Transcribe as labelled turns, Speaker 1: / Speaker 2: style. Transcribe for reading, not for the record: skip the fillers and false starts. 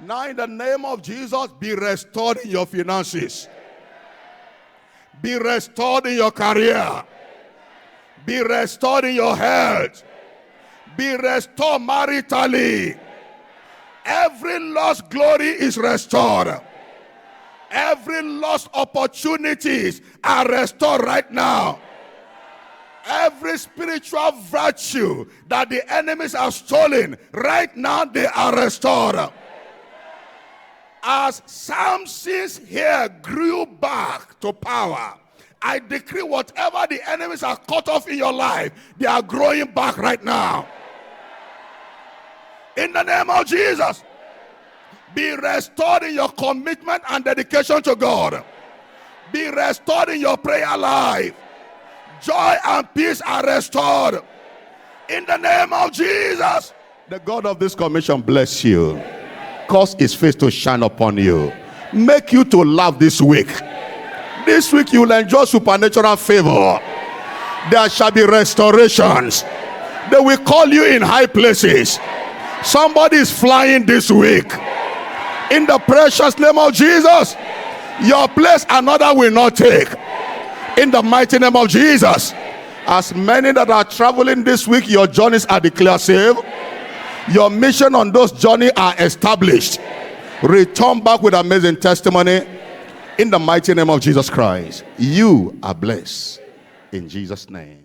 Speaker 1: Now in the name of Jesus, be restored in your finances. Be restored in your career. Be restored in your health. Be restored maritally. Every lost glory is restored. Every lost opportunities are restored right now. Every spiritual virtue that the enemies have stolen, right now they are restored. As Samson's hair grew back to power, I decree whatever the enemies are cut off in your life, they are growing back right now. In the name of Jesus, be restored in your commitment and dedication to God. Be restored in your prayer life. Joy and peace are restored. In the name of Jesus, the God of this commission bless you. Cause his face to shine upon you. Make you to laugh this week. This week you will enjoy supernatural favor. There shall be restorations. They will call you in high places. Somebody is flying this week. In the precious name of Jesus, your place another will not take. In the mighty name of Jesus, as many that are traveling this week, your journeys are declared safe. Your mission on those journeys are established. Return back with amazing testimony. In the mighty name of Jesus Christ, you are blessed. In Jesus' name.